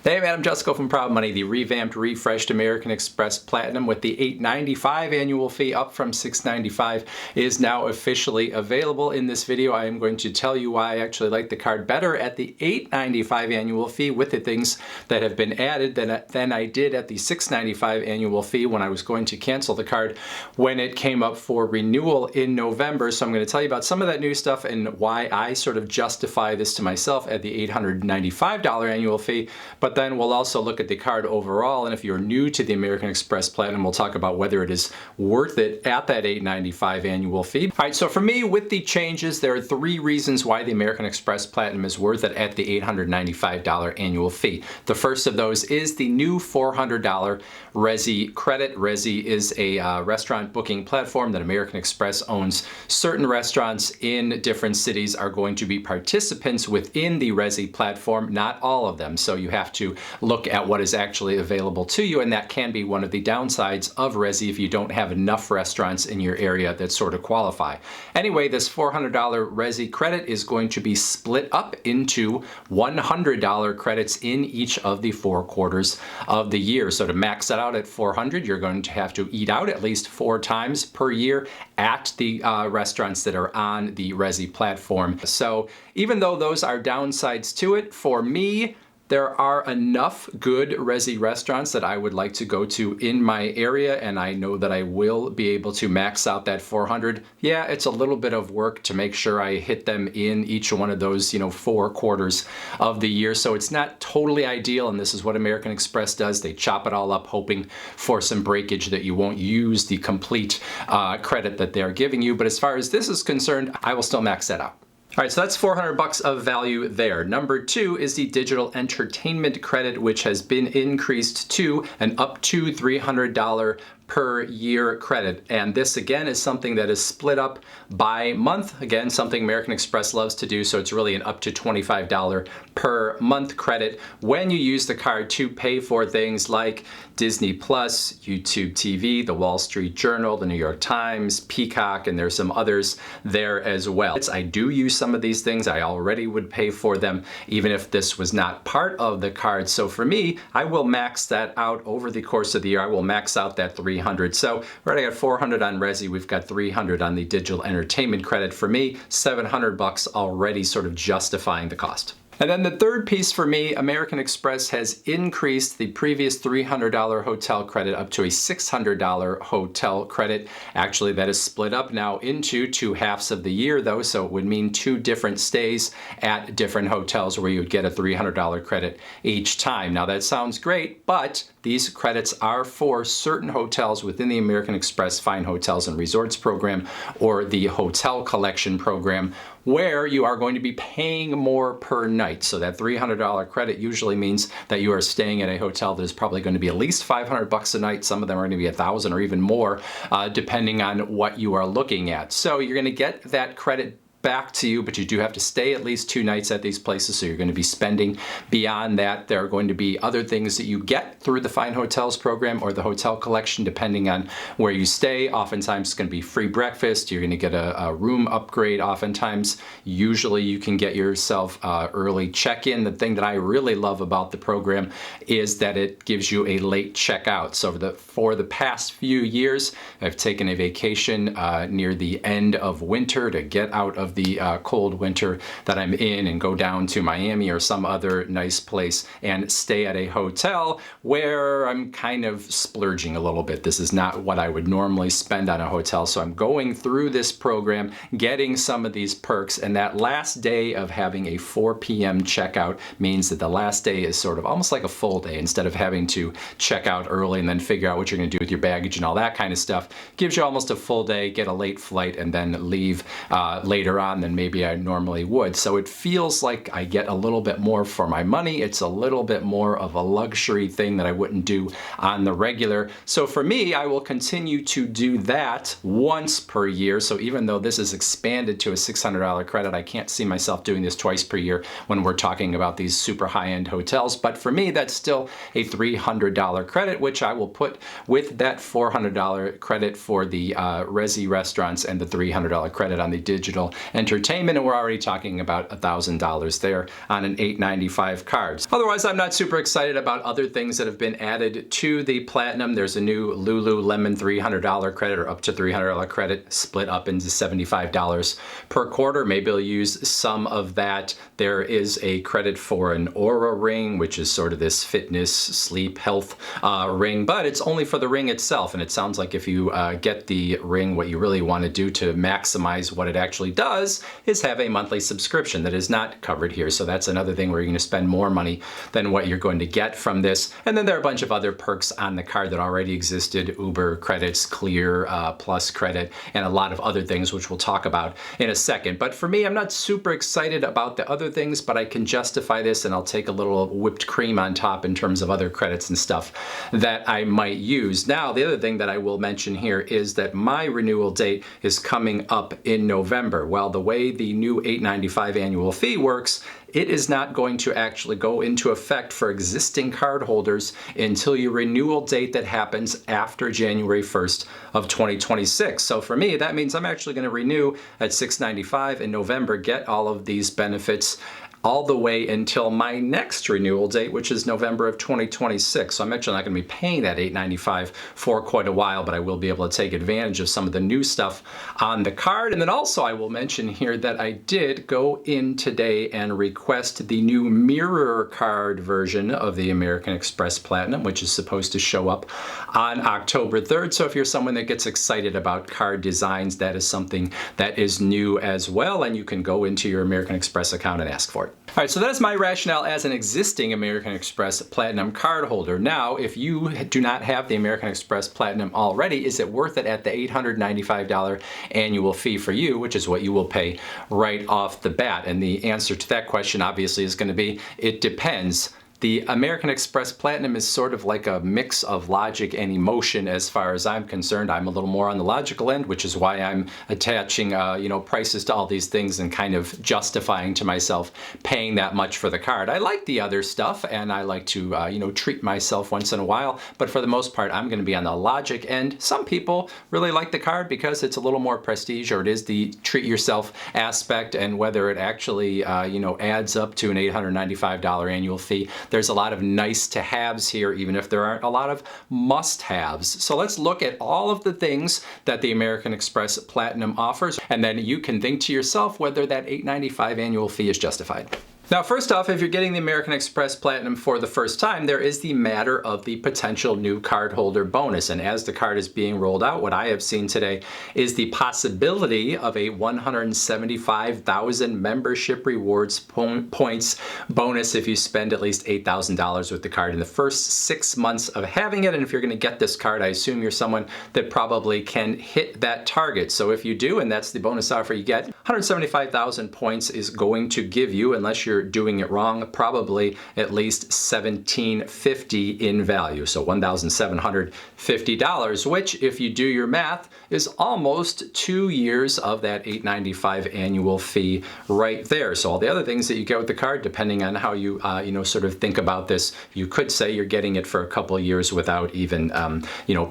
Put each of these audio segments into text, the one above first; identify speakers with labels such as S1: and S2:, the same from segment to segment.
S1: Hey man, I'm Jusko from Proud Money. The revamped, refreshed American Express Platinum with the $8.95 annual fee up from $6.95 is now officially available. In this video, I am going to tell you why I actually like the card better at the $8.95 annual fee with the things that have been added than I did at the $6.95 annual fee when I was going to cancel the card when it came up for renewal in November. So I'm going to tell you about some of that new stuff and why I sort of justify this to myself at the $895 annual fee. But then we'll also look at the card overall, and if you're new to the American Express Platinum, we'll talk about whether it is worth it at that $8.95 annual fee. All right, so for me, with the changes, there are three reasons why the American Express Platinum is worth it at the $895 annual fee. The first of those is the new $400 Resy credit. Resy is a restaurant booking platform that American Express owns. Certain restaurants in different cities are going to be participants within the Resy platform, not all of them. So you have to look at what is actually available to you, and that can be one of the downsides of Resy if you don't have enough restaurants in your area that sort of qualify. Anyway, this $400 Resy credit is going to be split up into $100 credits in each of the 4 quarters of the year. So to max it out at $400, you're going to have to eat out at least 4 times per year at the restaurants that are on the Resy platform. So even though those are downsides to it, for me, there are enough good Resy restaurants that I would like to go to in my area, and I know that I will be able to max out that 400. Yeah, it's a little bit of work to make sure I hit them in each one of those, 4 quarters of the year. So it's not totally ideal, and this is what American Express does. They chop it all up, hoping for some breakage that you won't use the complete credit that they're giving you. But as far as this is concerned, I will still max that out. All right, so that's $400 of value there. Number 2 is the digital entertainment credit, which has been increased to an up to $300 per year credit. And this again is something that is split up by month. Again, something American Express loves to do. So it's really an up to $25 per month credit when you use the card to pay for things like Disney Plus, YouTube TV, the Wall Street Journal, the New York Times, Peacock, and there's some others there as well. I do use some of these things. I already would pay for them even if this was not part of the card. So for me, I will max that out over the course of the year. I will max out that $300. So we already got $400 on Resy. We've got $300 on the digital entertainment credit. For me, $700 already sort of justifying the cost. And then the third piece for me, American Express has increased the previous $300 hotel credit up to a $600 hotel credit. Actually, that is split up now into 2 halves of the year though, so it would mean 2 different stays at different hotels where you would get a $300 credit each time. Now that sounds great, but these credits are for certain hotels within the American Express Fine Hotels and Resorts program or the Hotel Collection program, where you are going to be paying more per night. So that $300 credit usually means that you are staying at a hotel that is probably going to be at least $500 a night. Some of them are going to be $1,000 or even more, depending on what you are looking at. So you're going to get that credit back to you, but you do have to stay at least 2 nights at these places, so you're going to be spending beyond that. There are going to be other things that you get through the Fine Hotels program or the Hotel Collection, depending on where you stay. Oftentimes it's going to be free breakfast. You're going to get a room upgrade oftentimes. Usually you can get yourself early check-in. The thing that I really love about the program is that it gives you a late checkout. So for the past few years, I've taken a vacation near the end of winter to get out of the cold winter that I'm in and go down to Miami or some other nice place and stay at a hotel where I'm kind of splurging a little bit. This is not what I would normally spend on a hotel, so I'm going through this program, getting some of these perks, and that last day of having a 4 p.m. checkout means that the last day is sort of almost like a full day. Instead of having to check out early and then figure out what you're going to do with your baggage and all that kind of stuff, gives you almost a full day, get a late flight, and then leave later on than maybe I normally would. So it feels like I get a little bit more for my money. It's a little bit more of a luxury thing that I wouldn't do on the regular. So for me, I will continue to do that once per year. So even though this is expanded to a $600 credit, I can't see myself doing this twice per year when we're talking about these super high-end hotels. But for me, that's still a $300 credit, which I will put with that $400 credit for the Resy restaurants and the $300 credit on the digital entertainment, and we're already talking about $1,000 there on an $895 card. Otherwise, I'm not super excited about other things that have been added to the Platinum. There's a new Lululemon $300 credit, or up to $300 credit, split up into $75 per quarter. Maybe I'll use some of that. There is a credit for an Aura ring, which is sort of this fitness, sleep, health ring, but it's only for the ring itself. And it sounds like if you get the ring, what you really want to do to maximize what it actually does is have a monthly subscription that is not covered here. So that's another thing where you're going to spend more money than what you're going to get from this. And then there are a bunch of other perks on the card that already existed: Uber credits, Clear Plus credit, and a lot of other things, which we'll talk about in a second. But for me, I'm not super excited about the other things, but I can justify this, and I'll take a little whipped cream on top in terms of other credits and stuff that I might use. Now, the other thing that I will mention here is that my renewal date is coming up in November. Well, the way the new $895 annual fee works, it is not going to actually go into effect for existing cardholders until your renewal date that happens after January 1st of 2026. So for me, that means I'm actually going to renew at $695 in November, get all of these benefits all the way until my next renewal date, which is November of 2026. So I'm actually not going to be paying that $895 for quite a while, but I will be able to take advantage of some of the new stuff on the card. And then also I will mention here that I did go in today and request the new mirror card version of the American Express Platinum, which is supposed to show up on October 3rd. So if you're someone that gets excited about card designs, that is something that is new as well, and you can go into your American Express account and ask for it. All right, so that's my rationale as an existing American Express Platinum card holder. Now, if you do not have the American Express Platinum already, is it worth it at the $895 annual fee for you, which is what you will pay right off the bat? And the answer to that question obviously is going to be, it depends. The American Express Platinum is sort of like a mix of logic and emotion as far as I'm concerned. I'm a little more on the logical end, which is why I'm attaching prices to all these things and kind of justifying to myself paying that much for the card. I like the other stuff, and I like to treat myself once in a while, but for the most part, I'm going to be on the logic end. Some people really like the card because it's a little more prestige, or it is the treat yourself aspect, and whether it actually adds up to an $895 annual fee. There's a lot of nice to haves here, even if there aren't a lot of must haves. So let's look at all of the things that the American Express Platinum offers, and then you can think to yourself whether that $895 annual fee is justified. Now, first off, if you're getting the American Express Platinum for the first time, there is the matter of the potential new cardholder bonus. And as the card is being rolled out, what I have seen today is the possibility of a 175,000 membership rewards points bonus if you spend at least $8,000 with the card in the first 6 months of having it. And if you're going to get this card, I assume you're someone that probably can hit that target. So if you do, and that's the bonus offer you get, 175,000 points is going to give you, unless you're doing it wrong, probably at least $1,750 in value. So $1,750, which, if you do your math, is almost 2 years of that $895 annual fee right there. So all the other things that you get with the card, depending on how you sort of think about this, you could say you're getting it for a couple of years without even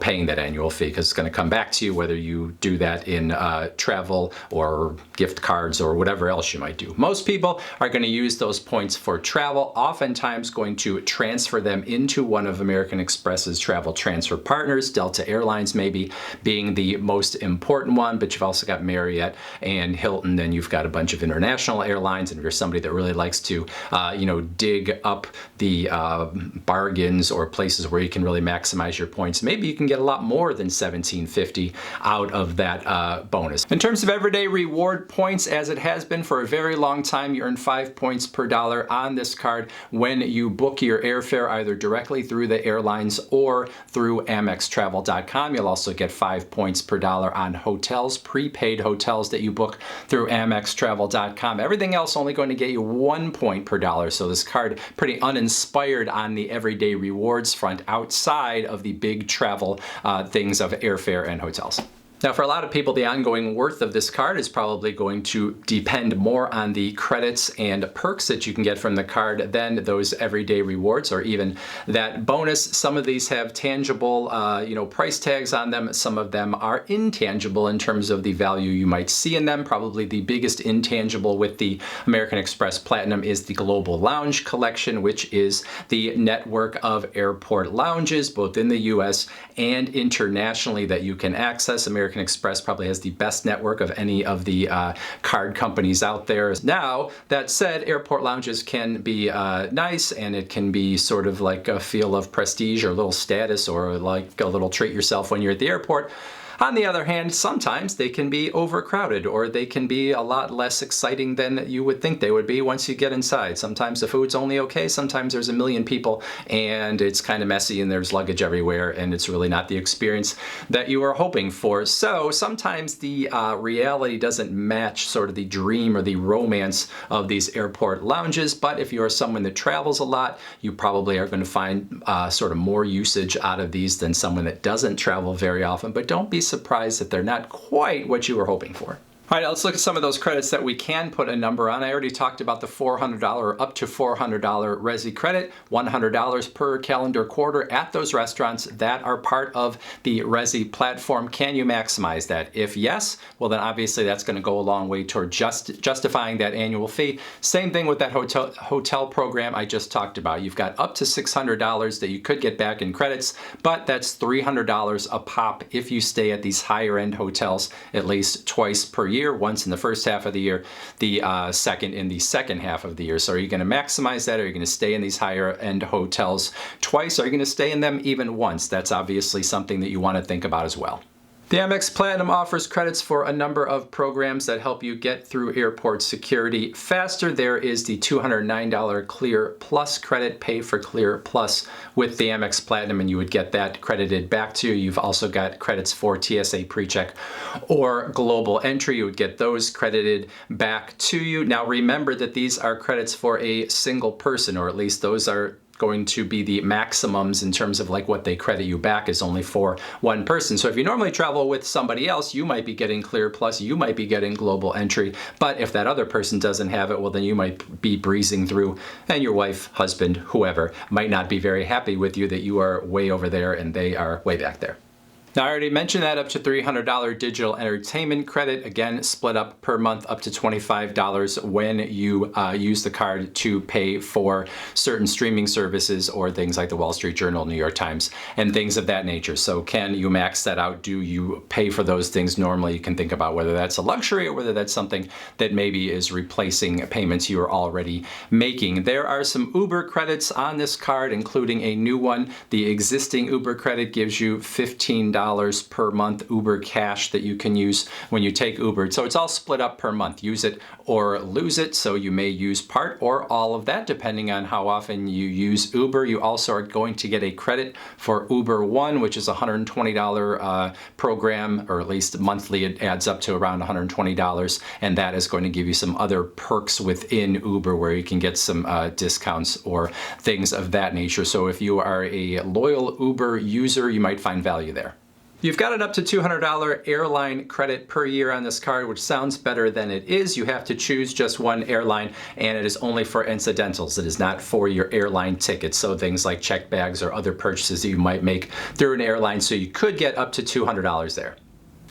S1: paying that annual fee, because it's going to come back to you whether you do that in travel or gift cards or whatever else you might do. Most people are going to use those points for travel, oftentimes going to transfer them into one of American Express's travel transfer partners, Delta Airlines maybe being the most important one, but you've also got Marriott and Hilton. Then you've got a bunch of international airlines, and if you're somebody that really likes to dig up the bargains or places where you can really maximize your points, maybe you can get a lot more than $1,750 out of that bonus. In terms of everyday reward points, as it has been for a very long time, you earn 5 points per dollar on this card when you book your airfare either directly through the airlines or through AmexTravel.com. You'll also get 5 points per dollar on hotels, prepaid hotels that you book through AmexTravel.com. Everything else only going to get you 1 point per dollar. So this card pretty uninspired on the everyday rewards front outside of the big travel things of airfare and hotels. Now, for a lot of people, the ongoing worth of this card is probably going to depend more on the credits and perks that you can get from the card than those everyday rewards or even that bonus. Some of these have tangible, price tags on them. Some of them are intangible in terms of the value you might see in them. Probably the biggest intangible with the American Express Platinum is the Global Lounge Collection, which is the network of airport lounges, both in the US and internationally, that you can access. American Express probably has the best network of any of the card companies out there. Now, that said, airport lounges can be nice, and it can be sort of like a feel of prestige or a little status or like a little treat yourself when you're at the airport. On the other hand, sometimes they can be overcrowded, or they can be a lot less exciting than you would think they would be once you get inside. Sometimes the food's only okay, sometimes there's a million people and it's kind of messy and there's luggage everywhere and it's really not the experience that you are hoping for. So sometimes the reality doesn't match sort of the dream or the romance of these airport lounges, but if you're someone that travels a lot, you probably are going to find sort of more usage out of these than someone that doesn't travel very often. But don't be surprised that they're not quite what you were hoping for. All right, let's look at some of those credits that we can put a number on. I already talked about the $400 or up to $400 Resi credit, $100 per calendar quarter at those restaurants that are part of the Resi platform. Can you maximize that? If yes, well then obviously that's going to go a long way toward justifying that annual fee. Same thing with that hotel program I just talked about. You've got up to $600 that you could get back in credits, but that's $300 a pop if you stay at these higher end hotels at least twice per year. Once in the first half of the year, the second in the second half of the year. So are you going to maximize that? Are you going to stay in these higher end hotels twice? Are you going to stay in them even once? That's obviously something that you want to think about as well. The Amex Platinum offers credits for a number of programs that help you get through airport security faster. There is the $209 Clear Plus credit, pay for Clear Plus with the Amex Platinum, and you would get that credited back to you. You've also got credits for TSA PreCheck or Global Entry. You would get those credited back to you. Now remember that these are credits for a single person, or at least those are going to be the maximums in terms of like what they credit you back is only for one person. So if you normally travel with somebody else, you might be getting Clear Plus, you might be getting Global Entry, but if that other person doesn't have it, well then you might be breezing through, and your wife, husband, whoever might not be very happy with you that you are way over there and they are way back there. Now, I already mentioned that up to $300 digital entertainment credit, again, split up per month up to $25 when you use the card to pay for certain streaming services or things like the Wall Street Journal, New York Times, and things of that nature. So can you max that out? Do you pay for those things normally? You can think about whether that's a luxury or whether that's something that maybe is replacing payments you are already making. There are some Uber credits on this card, including a new one. The existing Uber credit gives you $15 per month Uber cash that you can use when you take Uber. So it's all split up per month. Use it or lose it. So you may use part or all of that depending on how often you use Uber. You also are going to get a credit for Uber One, which is a $120 program, or at least monthly it adds up to around $120. And that is going to give you some other perks within Uber where you can get some discounts or things of that nature. So if you are a loyal Uber user, you might find value there. You've got an up to $200 airline credit per year on this card, which sounds better than it is. You have to choose just one airline, and it is only for incidentals. It is not for your airline tickets, so things like checked bags or other purchases that you might make through an airline, so you could get up to $200 there.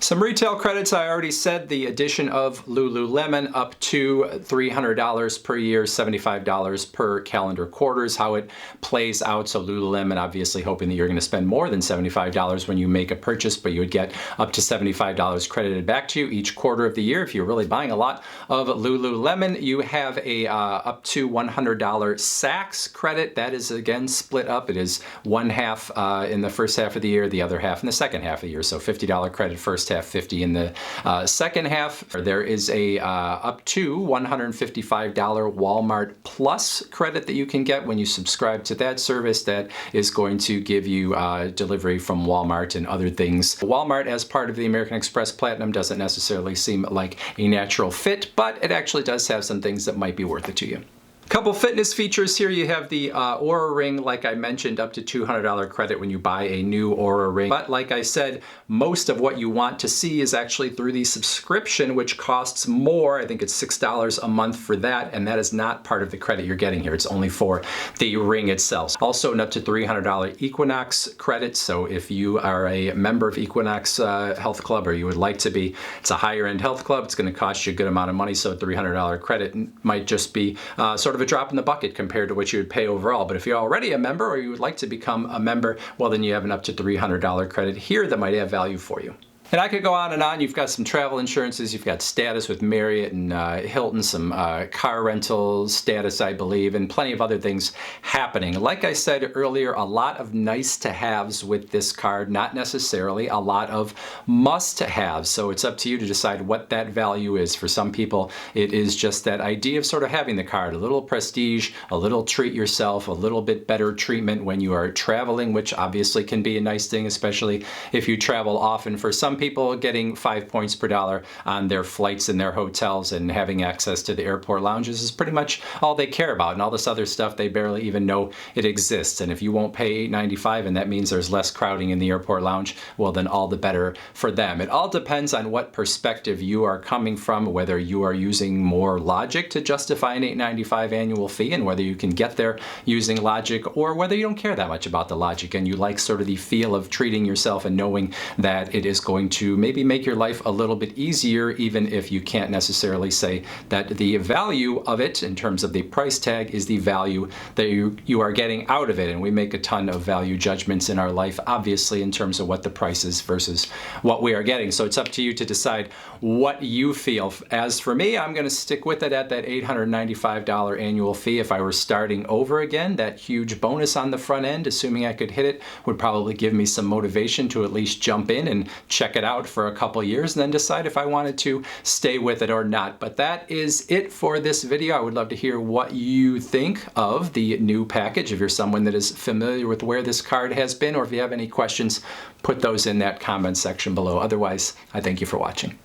S1: Some retail credits, I already said, the addition of Lululemon up to $300 per year, $75 per calendar quarter is how it plays out. So Lululemon, obviously hoping that you're going to spend more than $75 when you make a purchase, but you would get up to $75 credited back to you each quarter of the year. If you're really buying a lot of Lululemon, you have a up to $100 Saks credit. That is again split up. It is one half in the first half of the year, the other half in the second half of the year. So $50 credit first half, 50 in the second half. There is a up to $155 Walmart Plus credit that you can get when you subscribe to that service. That is going to give you delivery from Walmart and other things. Walmart as part of the American Express Platinum doesn't necessarily seem like a natural fit, but it actually does have some things that might be worth it to you. Couple fitness features here. You have the Oura Ring, like I mentioned, up to $200 credit when you buy a new Oura Ring. But like I said, most of what you want to see is actually through the subscription, which costs more. I think it's $6 a month for that, and that is not part of the credit you're getting here. It's only for the ring itself. Also, an up to $300 Equinox credit. So if you are a member of Equinox Health Club, or you would like to be, it's a higher end health club. It's going to cost you a good amount of money. So a $300 credit might just be sort of a drop in the bucket compared to what you would pay overall. But if you're already a member, or you would like to become a member, well, then you have an up to $300 credit here that might have value for you. And I could go on and on. You've got some travel insurances. You've got status with Marriott and Hilton, some car rental status, I believe, and plenty of other things happening. Like I said earlier, a lot of nice to haves with this card, not necessarily a lot of must haves. So it's up to you to decide what that value is. For some people, it is just that idea of sort of having the card, a little prestige, a little treat yourself, a little bit better treatment when you are traveling, which obviously can be a nice thing, especially if you travel often. For some people, getting 5 points per dollar on their flights and their hotels and having access to the airport lounges is pretty much all they care about. And all this other stuff, they barely even know it exists. And if you won't pay $8.95 and that means there's less crowding in the airport lounge, well, then all the better for them. It all depends on what perspective you are coming from, whether you are using more logic to justify an $8.95 annual fee and whether you can get there using logic, or whether you don't care that much about the logic and you like sort of the feel of treating yourself and knowing that it is going to maybe make your life a little bit easier, even if you can't necessarily say that the value of it in terms of the price tag is the value that you are getting out of it. And we make a ton of value judgments in our life, obviously, in terms of what the price is versus what we are getting. So it's up to you to decide what you feel. As for me, I'm going to stick with it at that $895 annual fee. If I were starting over again, that huge bonus on the front end, assuming I could hit it, would probably give me some motivation to at least jump in and check it out for a couple years and then decide if I wanted to stay with it or not. But that is it for this video. I would love to hear what you think of the new package. If you're someone that is familiar with where this card has been, or if you have any questions, put those in that comment section below. Otherwise, I thank you for watching.